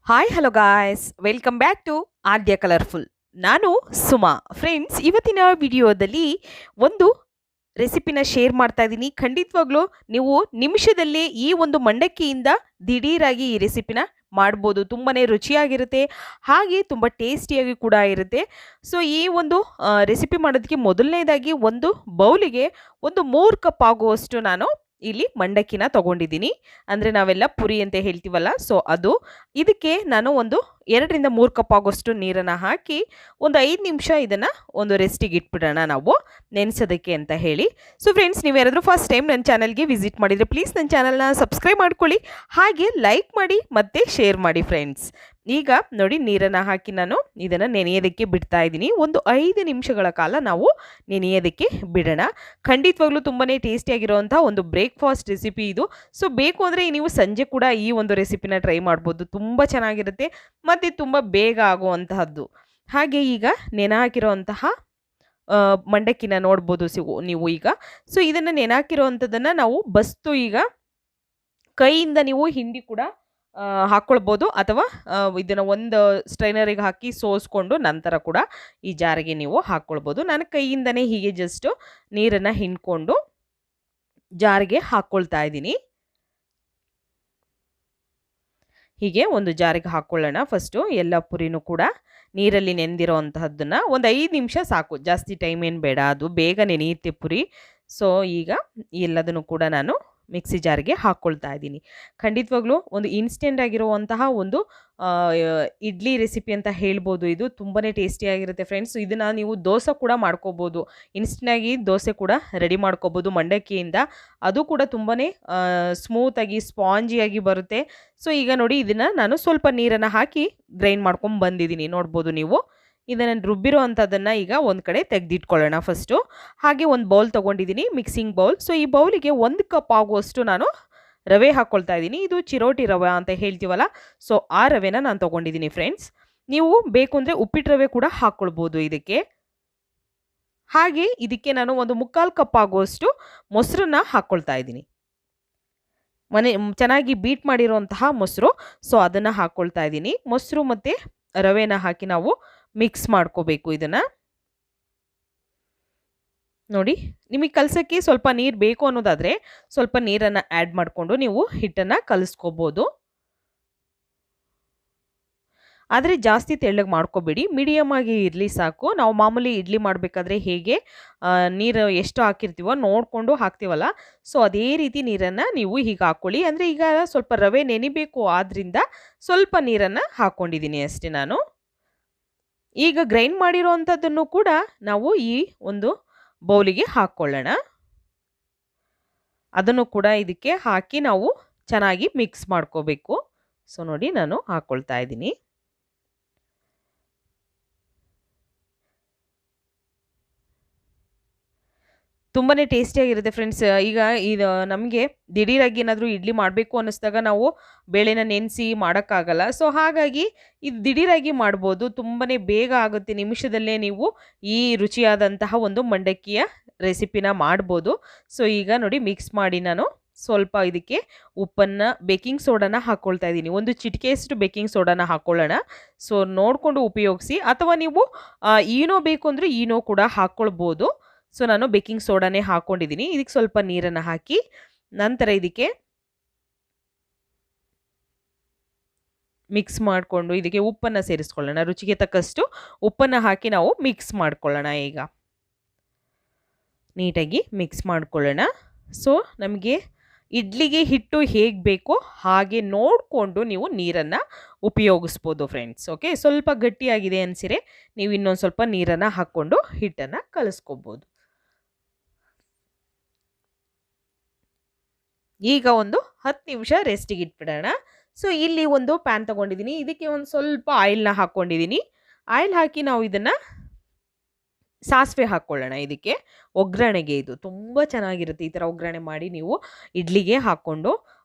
Hi hello guys, welcome back to Aadya colourful. ನಾನು Suma. Friends, ಇವತ್ತಿನ ವಿಡಿಯೋದಲ್ಲಿ ಒಂದು ರೆಸಿಪಿನ ಶೇರ್ ಮಾಡ್ತಾ ಇದ್ದೀನಿ. ಖಂಡಿತವಾಗ್ಲೂ ನೀವು ನಿಮಿಷದಲ್ಲೇ ಈ ಒಂದು ಮಂಡಕ್ಕಿಯಿಂದ ದಿಢೀರಾಗಿ ಈ ರೆಸಿಪಿನ ಮಾಡ್ಬೋದು. ತುಂಬಾ ರುಚಿಯಾಗಿರುತ್ತೆ, ಹಾಗೆ ತುಂಬ ಟೇಸ್ಟಿಯಾಗಿ ಕೂಡ ಇರುತ್ತೆ. ಸೊ ಈ ಒಂದು ರೆಸಿಪಿ ಮಾಡೋದಕ್ಕೆ ಮೊದಲನೇದಾಗಿ ಒಂದು ಬೌಲಿಗೆ ಒಂದು 3 ಕಪ್ ಆಗುವಷ್ಟು ನಾನು ಇಲ್ಲಿ ಮಂಡಕ್ಕಿನ ತಗೊಂಡಿದ್ದೀನಿ. ಅಂದರೆ ನಾವೆಲ್ಲ ಪುರಿ ಅಂತ ಹೇಳ್ತೀವಲ್ಲ, ಸೊ ಅದು. ಇದಕ್ಕೆ ನಾನು ಒಂದು 2ರಿಂದ 3 ಕಪ್ ಆಗೋಷ್ಟು ನೀರನ್ನು ಹಾಕಿ ಒಂದು 5 ನಿಮಿಷ ಇದನ್ನು ಒಂದು ರೆಸ್ಟಿಗೆ ಇಟ್ಬಿಡೋಣ ನಾವು, ನೆನೆಸೋದಕ್ಕೆ ಅಂತ ಹೇಳಿ. ಸೊ ಫ್ರೆಂಡ್ಸ್, ನೀವು ಯಾರಾದರೂ ಫಸ್ಟ್ ಟೈಮ್ ನನ್ನ ಚಾನಲ್ಗೆ ವಿಸಿಟ್ ಮಾಡಿದರೆ ಪ್ಲೀಸ್ ನನ್ನ ಚಾನಲ್ನ ಸಬ್ಸ್ಕ್ರೈಬ್ ಮಾಡ್ಕೊಳ್ಳಿ, ಹಾಗೆ ಲೈಕ್ ಮಾಡಿ ಮತ್ತು ಶೇರ್ ಮಾಡಿ ಫ್ರೆಂಡ್ಸ್. ಈಗ ನೋಡಿ, ನೀರನ್ನು ಹಾಕಿ ನಾನು ಇದನ್ನು ನೆನೆಯೋದಕ್ಕೆ ಬಿಡ್ತಾ ಇದ್ದೀನಿ. ಒಂದು 5 ನಿಮಿಷಗಳ ಕಾಲ ನಾವು ನೆನೆಯೋದಕ್ಕೆ ಬಿಡೋಣ. ಖಂಡಿತವಾಗ್ಲೂ ತುಂಬಾ ಟೇಸ್ಟಿಯಾಗಿರುವಂಥ ಒಂದು ಬ್ರೇಕ್ಫಾಸ್ಟ್ ರೆಸಿಪಿ ಇದು. ಸೊ ಬೇಕು ಅಂದರೆ ನೀವು ಸಂಜೆ ಕೂಡ ಈ ಒಂದು ರೆಸಿಪಿನ ಟ್ರೈ ಮಾಡ್ಬೋದು. ತುಂಬ ಚೆನ್ನಾಗಿರುತ್ತೆ ಮತ್ತು ತುಂಬ ಬೇಗ ಆಗುವಂತಹದ್ದು. ಹಾಗೆ ಈಗ ನೆನೆ ಹಾಕಿರೋಂತಹ ಮಂಡಕ್ಕಿನ ನೋಡ್ಬೋದು ನೀವು ಈಗ. ಸೊ ಇದನ್ನು ನೆನೆ ಹಾಕಿರೋವಂಥದ್ದನ್ನು ನಾವು ಬಸ್ತು ಈಗ ಕೈಯಿಂದ ನೀವು ಹಿಂಡಿ ಕೂಡ ಹಾಕ್ಕೊಳ್ಬೋದು, ಅಥವಾ ಇದನ್ನು ಒಂದು ಸ್ಟ್ರೈನರಿಗೆ ಹಾಕಿ ಸೋಸ್ಕೊಂಡು ನಂತರ ಕೂಡ ಈ ಜಾರಿಗೆ ನೀವು ಹಾಕ್ಕೊಳ್ಬೋದು. ನಾನು ಕೈಯಿಂದನೇ ಹೀಗೆ ಜಸ್ಟ್ ನೀರನ್ನು ಹಿಂಡ್ಕೊಂಡು ಜಾರಿಗೆ ಹಾಕ್ಕೊಳ್ತಾ ಇದ್ದೀನಿ. ಹೀಗೆ ಒಂದು ಜಾರಿಗೆ ಹಾಕ್ಕೊಳ್ಳೋಣ. ಫಸ್ಟು ಎಲ್ಲ ಪುರಿನೂ ಕೂಡ ನೀರಲ್ಲಿ ನೆಂದಿರೋ ಅಂತಹದ್ದನ್ನು ಒಂದು 5 ನಿಮಿಷ ಸಾಕು, ಜಾಸ್ತಿ ಟೈಮ್ ಏನು ಬೇಡ, ಅದು ಬೇಗ ನೆನೆಯುತ್ತೆ ಪುರಿ. ಸೊ ಈಗ ಎಲ್ಲದನ್ನು ಕೂಡ ನಾನು ಮಿಕ್ಸಿ ಜಾರಿಗೆ ಹಾಕ್ಕೊಳ್ತಾ ಇದ್ದೀನಿ. ಖಂಡಿತವಾಗ್ಲೂ ಒಂದು ಇನ್ಸ್ಟೆಂಟ್ ಆಗಿರುವಂತಹ ಒಂದು ಇಡ್ಲಿ ರೆಸಿಪಿ ಅಂತ ಹೇಳ್ಬೋದು. ಇದು ತುಂಬಾ ಟೇಸ್ಟಿಯಾಗಿರುತ್ತೆ ಫ್ರೆಂಡ್ಸ್. ಇದನ್ನು ನೀವು ದೋಸೆ ಕೂಡ ಮಾಡ್ಕೋಬೋದು, ಇನ್ಸ್ಟೆಂಟಾಗಿ ದೋಸೆ ಕೂಡ ರೆಡಿ ಮಾಡ್ಕೋಬೋದು ಮಂಡಕ್ಕಿಯಿಂದ. ಅದು ಕೂಡ ತುಂಬಾ ಸ್ಮೂತಾಗಿ ಸ್ಪಾಂಜಿಯಾಗಿ ಬರುತ್ತೆ. ಸೊ ಈಗ ನೋಡಿ, ಇದನ್ನು ನಾನು ಸ್ವಲ್ಪ ನೀರನ್ನು ಹಾಕಿ ಗ್ರೈಂಡ್ ಮಾಡ್ಕೊಂಡು ಬಂದಿದ್ದೀನಿ, ನೋಡ್ಬೋದು ನೀವು. ಇದನ್ನು ರುಬ್ಬಿರೋ ಅಂಥದ್ದನ್ನು ಈಗ ಒಂದು ಕಡೆ ತೆಗೆದಿಟ್ಕೊಳ್ಳೋಣ ಫಸ್ಟು. ಹಾಗೆ ಒಂದು ಬೌಲ್ ತೊಗೊಂಡಿದ್ದೀನಿ, ಮಿಕ್ಸಿಂಗ್ ಬೌಲ್. ಸೊ ಈ ಬೌಲಿಗೆ 1 ಕಪ್ ಆಗುವಷ್ಟು ನಾನು ರವೆ ಹಾಕ್ಕೊಳ್ತಾ ಇದ್ದೀನಿ. ಇದು ಚಿರೋಟಿ ರವೆ ಅಂತ ಹೇಳ್ತೀವಲ್ಲ, ಸೊ ಆ ರವೆನ ನಾನು ತೊಗೊಂಡಿದ್ದೀನಿ ಫ್ರೆಂಡ್ಸ್. ನೀವು ಬೇಕು ಅಂದರೆ ಉಪ್ಪಿಟ್ಟು ರವೆ ಕೂಡ ಹಾಕ್ಕೊಳ್ಬೋದು ಇದಕ್ಕೆ. ಹಾಗೆ ಇದಕ್ಕೆ ನಾನು ಒಂದು 3/4 ಕಪ್ ಆಗುವಷ್ಟು ಮೊಸರನ್ನ ಹಾಕ್ಕೊಳ್ತಾ ಇದ್ದೀನಿ. ಚೆನ್ನಾಗಿ ಬೀಟ್ ಮಾಡಿರೋಂತಹ ಮೊಸರು, ಸೊ ಅದನ್ನು ಹಾಕ್ಕೊಳ್ತಾ ಇದ್ದೀನಿ. ಮೊಸರು ಮತ್ತು ರವೆನ ಹಾಕಿ ನಾವು ಮಿಕ್ಸ್ ಮಾಡ್ಕೋಬೇಕು ಇದನ್ನು. ನೋಡಿ, ನಿಮಗೆ ಕಲಸೋಕ್ಕೆ ಸ್ವಲ್ಪ ನೀರು ಬೇಕು ಅನ್ನೋದಾದರೆ ಸ್ವಲ್ಪ ನೀರನ್ನು ಆ್ಯಡ್ ಮಾಡಿಕೊಂಡು ನೀವು ಹಿಟ್ಟನ್ನು ಕಲಿಸ್ಕೋಬೋದು. ಆದರೆ ಜಾಸ್ತಿ ತೆಳ್ಳಗೆ ಮಾಡ್ಕೋಬೇಡಿ, ಮೀಡಿಯಮ್ ಆಗಿ ಇರಲಿ ಸಾಕು. ನಾವು ಮಾಮೂಲಿ ಇಡ್ಲಿ ಮಾಡಬೇಕಾದ್ರೆ ಹೇಗೆ ನೀರು ಎಷ್ಟು ಹಾಕಿರ್ತೀವೋ ನೋಡಿಕೊಂಡು ಹಾಕ್ತೀವಲ್ಲ, ಸೊ ಅದೇ ರೀತಿ ನೀರನ್ನು ನೀವು ಹೀಗೆ ಹಾಕ್ಕೊಳ್ಳಿ. ಅಂದರೆ ಈಗ ಸ್ವಲ್ಪ ರವೆ ನೆನಿಬೇಕು, ಆದ್ದರಿಂದ ಸ್ವಲ್ಪ ನೀರನ್ನು ಹಾಕ್ಕೊಂಡಿದ್ದೀನಿ ಅಷ್ಟೇ ನಾನು. ಈಗ ಗ್ರೈಂಡ್ ಮಾಡಿರೋ ಅಂಥದ್ದನ್ನು ಕೂಡ ನಾವು ಈ ಒಂದು ಬೌಲಿಗೆ ಹಾಕ್ಕೊಳ್ಳೋಣ. ಅದನ್ನು ಕೂಡ ಇದಕ್ಕೆ ಹಾಕಿ ನಾವು ಚೆನ್ನಾಗಿ ಮಿಕ್ಸ್ ಮಾಡ್ಕೋಬೇಕು. ಸೊ ನೋಡಿ, ನಾನು ಹಾಕ್ಕೊಳ್ತಾ ಇದ್ದೀನಿ. ತುಂಬಾ ಟೇಸ್ಟಿಯಾಗಿರುತ್ತೆ ಫ್ರೆಂಡ್ಸ್. ಈಗ ಇದು ನಮಗೆ ದಿಢೀರಾಗಿ ಏನಾದರೂ ಇಡ್ಲಿ ಮಾಡಬೇಕು ಅನ್ನಿಸ್ದಾಗ ನಾವು ಬೇಳೆನ ನೆನೆಸಿ ಮಾಡೋಕ್ಕಾಗಲ್ಲ. ಸೊ ಹಾಗಾಗಿ ಇದು ದಿಢೀರಾಗಿ ಮಾಡ್ಬೋದು, ತುಂಬಾ ಬೇಗ ಆಗುತ್ತೆ. ನಿಮಿಷದಲ್ಲೇ ನೀವು ಈ ರುಚಿಯಾದಂತಹ ಒಂದು ಮಂಡಕ್ಕಿಯ ರೆಸಿಪಿನ ಮಾಡ್ಬೋದು. ಸೊ ಈಗ ನೋಡಿ, ಮಿಕ್ಸ್ ಮಾಡಿ ನಾನು ಸ್ವಲ್ಪ ಇದಕ್ಕೆ ಉಪ್ಪನ್ನು, ಬೇಕಿಂಗ್ ಸೋಡಾನ ಹಾಕ್ಕೊಳ್ತಾ ಇದ್ದೀನಿ. ಒಂದು ಚಿಟಿಕೆಯಷ್ಟು ಬೇಕಿಂಗ್ ಸೋಡಾನ ಹಾಕ್ಕೊಳ್ಳೋಣ. ಸೊ ನೋಡಿಕೊಂಡು ಉಪಯೋಗಿಸಿ, ಅಥವಾ ನೀವು ಈನೋ ಬೇಕು ಅಂದರೆ ಈನೋ ಕೂಡ ಹಾಕ್ಕೊಳ್ಬೋದು. ಸೊ ನಾನು ಬೇಕಿಂಗ್ ಸೋಡಾನೇ ಹಾಕ್ಕೊಂಡಿದ್ದೀನಿ. ಇದಕ್ಕೆ ಸ್ವಲ್ಪ ನೀರನ್ನು ಹಾಕಿ ನಂತರ ಇದಕ್ಕೆ ಮಿಕ್ಸ್ ಮಾಡಿಕೊಂಡು ಇದಕ್ಕೆ ಉಪ್ಪನ್ನು ಸೇರಿಸ್ಕೊಳ್ಳೋಣ. ರುಚಿಗೆ ತಕ್ಕಷ್ಟು ಉಪ್ಪನ್ನು ಹಾಕಿ ನಾವು ಮಿಕ್ಸ್ ಮಾಡ್ಕೊಳ್ಳೋಣ. ಈಗ ನೀಟಾಗಿ ಮಿಕ್ಸ್ ಮಾಡ್ಕೊಳ್ಳೋಣ. ಸೊ ನಮಗೆ ಇಡ್ಲಿಗೆ ಹಿಟ್ಟು ಹೇಗೆ ಬೇಕೋ ಹಾಗೆ ನೋಡಿಕೊಂಡು ನೀವು ನೀರನ್ನು ಉಪಯೋಗಿಸ್ಬೋದು ಫ್ರೆಂಡ್ಸ್. ಓಕೆ, ಸ್ವಲ್ಪ ಗಟ್ಟಿಯಾಗಿದೆ ಅನಿಸಿರೆ ನೀವು ಇನ್ನೊಂದು ಸ್ವಲ್ಪ ನೀರನ್ನು ಹಾಕ್ಕೊಂಡು ಹಿಟ್ಟನ್ನು ಕಲಿಸ್ಕೋಬೋದು. ಈಗ ಒಂದು 10 ನಿಮಿಷ ರೆಸ್ಟಿಗೆ ಇಟ್ಬಿಡೋಣ. ಸೊ ಇಲ್ಲಿ ಒಂದು ಪ್ಯಾನ್ ತೊಗೊಂಡಿದ್ದೀನಿ, ಇದಕ್ಕೆ ಒಂದು ಸ್ವಲ್ಪ ಆಯಿಲ್ನ ಹಾಕ್ಕೊಂಡಿದ್ದೀನಿ. ಆಯಿಲ್ ಹಾಕಿ ನಾವು ಇದನ್ನು ಸಾಸಿವೆ ಹಾಕ್ಕೊಳ್ಳೋಣ. ಇದಕ್ಕೆ ಒಗ್ಗರಣೆಗೆ ಇದು ತುಂಬ ಚೆನ್ನಾಗಿರುತ್ತೆ. ಈ ಥರ ಒಗ್ಗರಣೆ ಮಾಡಿ ನೀವು ಇಡ್ಲಿಗೆ ಹಾಕ್ಕೊಂಡು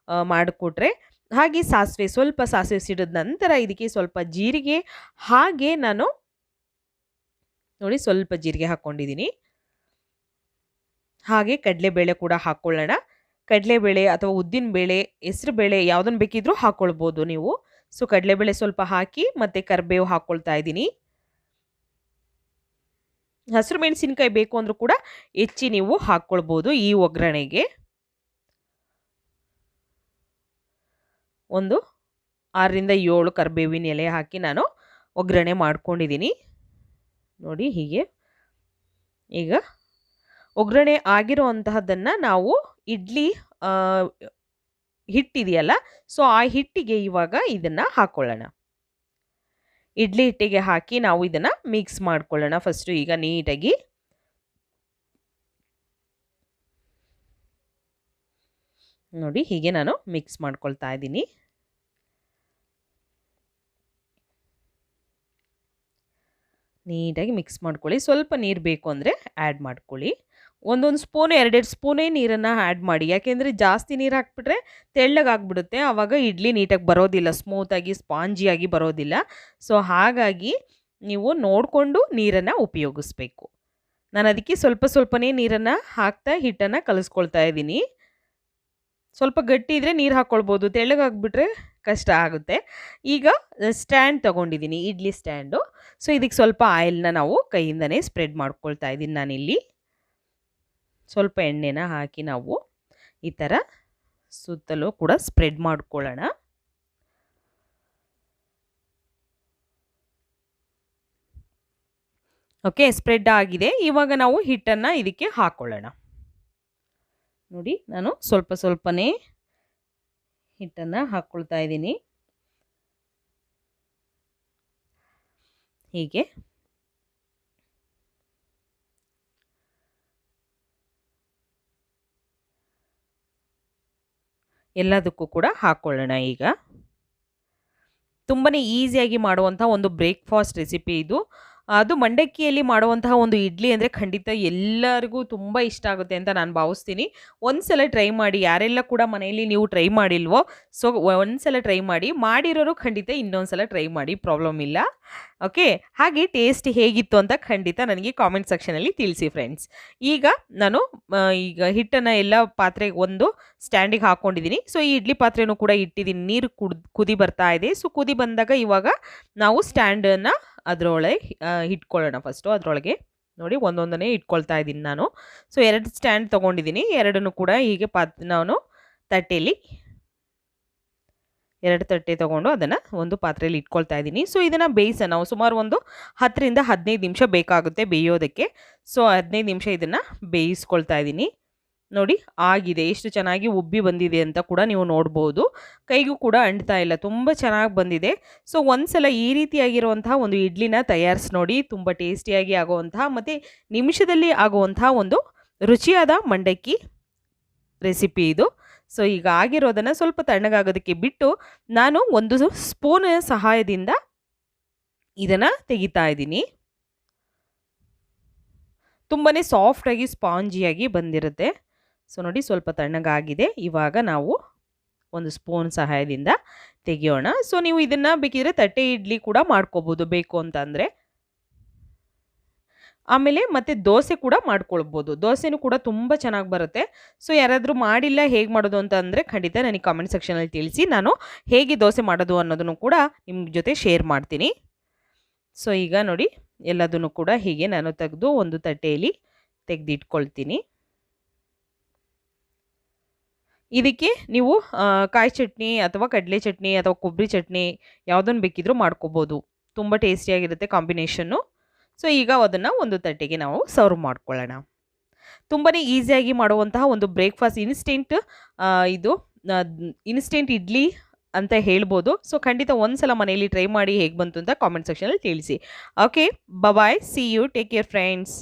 ಮಾಡಿಕೊಟ್ರೆ. ಹಾಗೆ ಸ್ವಲ್ಪ ಸಾಸಿವೆ ಸಿಡಿದ ನಂತರ ಇದಕ್ಕೆ ಸ್ವಲ್ಪ ಜೀರಿಗೆ, ಹಾಗೆ ನಾನು ನೋಡಿ ಸ್ವಲ್ಪ ಜೀರಿಗೆ ಹಾಕ್ಕೊಂಡಿದ್ದೀನಿ. ಹಾಗೆ ಕಡಲೆಬೇಳೆ ಕೂಡ ಹಾಕ್ಕೊಳ್ಳೋಣ. ಕಡಲೆಬೇಳೆ ಅಥವಾ ಉದ್ದಿನಬೇಳೆ, ಹೆಸರುಬೇಳೆ ಯಾವುದನ್ನು ಬೇಕಿದ್ರೂ ಹಾಕ್ಕೊಳ್ಬೋದು ನೀವು. ಸೊ ಕಡಲೆಬೇಳೆ ಸ್ವಲ್ಪ ಹಾಕಿ ಮತ್ತು ಕರಿಬೇವು ಹಾಕ್ಕೊಳ್ತಾ ಇದ್ದೀನಿ. ಹಸಿರು ಮೆಣಸಿನಕಾಯಿ ಬೇಕು ಅಂದರೂ ಕೂಡ ಹೆಚ್ಚಿ ನೀವು ಹಾಕ್ಕೊಳ್ಬೋದು ಈ ಒಗ್ಗರಣೆಗೆ. ಒಂದು 6ರಿಂದ 7 ಕರಿಬೇವಿನ ಎಲೆ ಹಾಕಿ ನಾನು ಒಗ್ಗರಣೆ ಮಾಡ್ಕೊಂಡಿದ್ದೀನಿ ನೋಡಿ ಹೀಗೆ. ಈಗ ಒಗ್ಗರಣೆ ಆಗಿರೋ ಅಂತಹದ್ದನ್ನು ನಾವು ಇಡ್ಲಿ ಹಿಟ್ಟಿದೆಯಲ್ಲ, ಸೊ ಆ ಹಿಟ್ಟಿಗೆ ಇವಾಗ ಇದನ್ನು ಹಾಕ್ಕೊಳ್ಳೋಣ. ಇಡ್ಲಿ ಹಿಟ್ಟಿಗೆ ಹಾಕಿ ನಾವು ಇದನ್ನು ಮಿಕ್ಸ್ ಮಾಡ್ಕೊಳ್ಳೋಣ ಫಸ್ಟು ಈಗ ನೀಟಾಗಿ. ನೋಡಿ ಹೀಗೆ ನಾನು ಮಿಕ್ಸ್ ಮಾಡ್ಕೊಳ್ತಾ ಇದ್ದೀನಿ. ನೀಟಾಗಿ ಮಿಕ್ಸ್ ಮಾಡ್ಕೊಳ್ಳಿ. ಸ್ವಲ್ಪ ನೀರು ಬೇಕು ಅಂದರೆ ಆ್ಯಡ್ ಮಾಡ್ಕೊಳ್ಳಿ. ಒಂದೊಂದು ಸ್ಪೂನು 2 ಸ್ಪೂನೇ ನೀರನ್ನು ಆ್ಯಡ್ ಮಾಡಿ. ಯಾಕೆಂದರೆ ಜಾಸ್ತಿ ನೀರು ಹಾಕ್ಬಿಟ್ರೆ ತೆಳ್ಳಗಾಗ್ಬಿಡುತ್ತೆ, ಆವಾಗ ಇಡ್ಲಿ ನೀಟಾಗಿ ಬರೋದಿಲ್ಲ, ಸ್ಮೂತಾಗಿ ಸ್ಪಾಂಜಿಯಾಗಿ ಬರೋದಿಲ್ಲ. ಸೊ ಹಾಗಾಗಿ ನೀವು ನೋಡಿಕೊಂಡು ನೀರನ್ನು ಉಪಯೋಗಿಸ್ಬೇಕು. ನಾನು ಅದಕ್ಕೆ ಸ್ವಲ್ಪನೇ ನೀರನ್ನು ಹಾಕ್ತಾ ಹಿಟ್ಟನ್ನು ಕಲಿಸ್ಕೊಳ್ತಾ ಇದ್ದೀನಿ. ಸ್ವಲ್ಪ ಗಟ್ಟಿ ಇದ್ದರೆ ನೀರು ಹಾಕ್ಕೊಳ್ಬೋದು, ತೆಳ್ಳಗಾಗ್ಬಿಟ್ರೆ ಕಷ್ಟ ಆಗುತ್ತೆ. ಈಗ ಸ್ಟ್ಯಾಂಡ್ ತೊಗೊಂಡಿದ್ದೀನಿ, ಇಡ್ಲಿ ಸ್ಟ್ಯಾಂಡು. ಸೊ ಇದಕ್ಕೆ ಸ್ವಲ್ಪ ಆಯಿಲ್ನ ನಾವು ಕೈಯಿಂದನೇ ಸ್ಪ್ರೆಡ್ ಮಾಡ್ಕೊಳ್ತಾ ಇದ್ದೀನಿ ನಾನಿಲ್ಲಿ. ಸ್ವಲ್ಪ ಎಣ್ಣೆನ ಹಾಕಿ ನಾವು ಈ ಥರ ಸುತ್ತಲೂ ಕೂಡ ಸ್ಪ್ರೆಡ್ ಮಾಡ್ಕೊಳ್ಳೋಣ. ಓಕೆ, ಸ್ಪ್ರೆಡ್ ಆಗಿದೆ. ಇವಾಗ ನಾವು ಹಿಟ್ಟನ್ನು ಇದಕ್ಕೆ ಹಾಕ್ಕೊಳ್ಳೋಣ. ನೋಡಿ ನಾನು ಸ್ವಲ್ಪನೇ ಹಿಟ್ಟನ್ನು ಹಾಕ್ಕೊಳ್ತಾ ಇದ್ದೀನಿ ಹೀಗೆ. ಎಲ್ಲದಕ್ಕೂ ಕೂಡ ಹಾಕ್ಕೊಳ್ಳೋಣ. ಈಗ ತುಂಬಾ ಈಸಿಯಾಗಿ ಮಾಡುವಂಥ ಒಂದು ಬ್ರೇಕ್ಫಾಸ್ಟ್ ರೆಸಿಪಿ ಇದು. ಅದು ಮಂಡಕ್ಕಿಯಲ್ಲಿ ಮಾಡುವಂತಹ ಒಂದು ಇಡ್ಲಿ ಅಂದರೆ ಖಂಡಿತ ಎಲ್ಲರಿಗೂ ತುಂಬ ಇಷ್ಟ ಆಗುತ್ತೆ ಅಂತ ನಾನು ಭಾವಿಸ್ತೀನಿ. ಒಂದ್ಸಲ ಟ್ರೈ ಮಾಡಿ, ಯಾರೆಲ್ಲ ಕೂಡ ಮನೆಯಲ್ಲಿ ನೀವು ಟ್ರೈ ಮಾಡಿಲ್ವೋ ಸೊ ಒಂದ್ಸಲ ಟ್ರೈ ಮಾಡಿ, ಮಾಡಿರೋರು ಖಂಡಿತ ಇನ್ನೊಂದ್ಸಲ ಟ್ರೈ ಮಾಡಿ, ಪ್ರಾಬ್ಲಮ್ ಇಲ್ಲ. ಓಕೆ, ಹಾಗೆ ಟೇಸ್ಟ್ ಹೇಗಿತ್ತು ಅಂತ ಖಂಡಿತ ನನಗೆ ಕಾಮೆಂಟ್ ಸೆಕ್ಷನಲ್ಲಿ ತಿಳಿಸಿ ಫ್ರೆಂಡ್ಸ್. ಈಗ ನಾನು ಈಗ ಹಿಟ್ಟನ್ನು ಎಲ್ಲ ಪಾತ್ರೆಗೆ ಒಂದು ಸ್ಟ್ಯಾಂಡಿಗೆ ಹಾಕ್ಕೊಂಡಿದ್ದೀನಿ. ಸೊ ಈ ಇಡ್ಲಿ ಪಾತ್ರೆನೂ ಕೂಡ ಇಟ್ಟಿದ್ದೀನಿ, ನೀರು ಕುದಿ ಬರ್ತಾ ಇದೆ. ಸೊ ಕುದಿ ಬಂದಾಗ ಇವಾಗ ನಾವು ಸ್ಟ್ಯಾಂಡನ್ನು ಅದರೊಳಗೆ ಇಟ್ಕೊಳ್ಳೋಣ. ಫಸ್ಟು ಅದರೊಳಗೆ ನೋಡಿ ಒಂದೊಂದನೇ ಇಟ್ಕೊಳ್ತಾ ಇದ್ದೀನಿ ನಾನು. ಸೊ 2 ಸ್ಟ್ಯಾಂಡ್ ತೊಗೊಂಡಿದ್ದೀನಿ, 2 ಕೂಡ ಹೀಗೆ ನಾನು ತಟ್ಟೆಯಲ್ಲಿ 2 ತಟ್ಟೆ ತೊಗೊಂಡು ಅದನ್ನು ಒಂದು ಪಾತ್ರೆಯಲ್ಲಿ ಇಟ್ಕೊಳ್ತಾ ಇದ್ದೀನಿ. ಸೊ ಇದನ್ನು ಬೇಯಿಸೋಣ. ನಾವು ಸುಮಾರು ಒಂದು 10ರಿಂದ 15 ನಿಮಿಷ ಬೇಕಾಗುತ್ತೆ ಬೇಯೋದಕ್ಕೆ. ಸೊ 15 ನಿಮಿಷ ಇದನ್ನು ಬೇಯಿಸ್ಕೊಳ್ತಾ ಇದ್ದೀನಿ. ನೋಡಿ ಆಗಿದೆ, ಎಷ್ಟು ಚೆನ್ನಾಗಿ ಉಬ್ಬಿ ಬಂದಿದೆ ಅಂತ ಕೂಡ ನೀವು ನೋಡ್ಬೋದು. ಕೈಗೂ ಕೂಡ ಅಂಟ್ತಾ ಇಲ್ಲ, ತುಂಬ ಚೆನ್ನಾಗಿ ಬಂದಿದೆ. ಸೊ ಒಂದ್ಸಲ ಈ ರೀತಿಯಾಗಿರುವಂತಹ ಒಂದು ಇಡ್ಲಿನ ತಯಾರಿಸಿ ನೋಡಿ, ತುಂಬ ಟೇಸ್ಟಿಯಾಗಿ ಆಗುವಂತಹ ಮತ್ತು ನಿಮಿಷದಲ್ಲಿ ಆಗುವಂತಹ ಒಂದು ರುಚಿಯಾದ ಮಂಡಕ್ಕಿ ರೆಸಿಪಿ ಇದು. ಸೊ ಈಗ ಆಗಿರೋದನ್ನು ಸ್ವಲ್ಪ ತಣ್ಣಗಾಗೋದಕ್ಕೆ ಬಿಟ್ಟು ನಾನು ಒಂದು ಸ್ಪೂನ್ ಸಹಾಯದಿಂದ ಇದನ್ನು ತೆಗಿತಾ ಇದ್ದೀನಿ. ತುಂಬಾ ಸಾಫ್ಟಾಗಿ ಸ್ಪಾಂಜಿಯಾಗಿ ಬಂದಿರುತ್ತೆ. ಸೊ ನೋಡಿ ಸ್ವಲ್ಪ ತಣ್ಣಗಾಗಿದೆ. ಇವಾಗ ನಾವು ಒಂದು ಸ್ಪೂನ್ ಸಹಾಯದಿಂದ ತೆಗಿಯೋಣ. ಸೊ ನೀವು ಇದನ್ನು ಬೇಕಿದ್ರೆ ತಟ್ಟೆ ಇಡ್ಲಿ ಕೂಡ ಮಾಡ್ಕೋಬೋದು ಬೇಕು ಅಂತ ಅಂದರೆ. ಆಮೇಲೆ ಮತ್ತೆ ದೋಸೆ ಕೂಡ ಮಾಡ್ಕೊಳ್ಬೋದು, ದೋಸೆನೂ ಕೂಡ ತುಂಬ ಚೆನ್ನಾಗಿ ಬರುತ್ತೆ. ಸೊ ಯಾರಾದರೂ ಮಾಡಿಲ್ಲ ಹೇಗೆ ಮಾಡೋದು ಅಂತ ಅಂದರೆ ಖಂಡಿತ ನನಗೆ ಕಾಮೆಂಟ್ ಸೆಕ್ಷನಲ್ಲಿ ತಿಳಿಸಿ, ನಾನು ಹೇಗೆ ದೋಸೆ ಮಾಡೋದು ಅನ್ನೋದನ್ನು ಕೂಡ ನಿಮ್ಮ ಜೊತೆ ಶೇರ್ ಮಾಡ್ತೀನಿ. ಸೊ ಈಗ ನೋಡಿ ಎಲ್ಲದನ್ನು ಕೂಡ ಹೀಗೆ ನಾನು ತೆಗೆದು ಒಂದು ತಟ್ಟೆಯಲ್ಲಿ ತೆಗೆದಿಟ್ಕೊಳ್ತೀನಿ. ಇದಕ್ಕೆ ನೀವು ಕಾಯಿ ಚಟ್ನಿ ಅಥವಾ ಕಡಲೆ ಚಟ್ನಿ ಅಥವಾ ಕೊಬ್ಬರಿ ಚಟ್ನಿ ಯಾವುದನ್ನು ಬೇಕಿದ್ರೂ ಮಾಡ್ಕೋಬೋದು, ತುಂಬ ಟೇಸ್ಟಿಯಾಗಿರುತ್ತೆ ಕಾಂಬಿನೇಷನ್ನು. ಸೊ ಈಗ ಅದನ್ನು ಒಂದು ತಟ್ಟೆಗೆ ನಾವು ಸರ್ವ್ ಮಾಡ್ಕೊಳ್ಳೋಣ. ತುಂಬಾ ಈಸಿಯಾಗಿ ಮಾಡುವಂತಹ ಒಂದು ಬ್ರೇಕ್ಫಾಸ್ಟ್ ಇದು ಇನ್ಸ್ಟೆಂಟ್ ಇಡ್ಲಿ ಅಂತ ಹೇಳ್ಬೋದು. ಸೊ ಖಂಡಿತ ಒಂದ್ಸಲ ಮನೆಯಲ್ಲಿ ಟ್ರೈ ಮಾಡಿ ಹೇಗೆ ಬಂತು ಅಂತ ಕಾಮೆಂಟ್ ಸೆಕ್ಷನಲ್ಲಿ ತಿಳಿಸಿ. Okay, bye, see you, take care friends.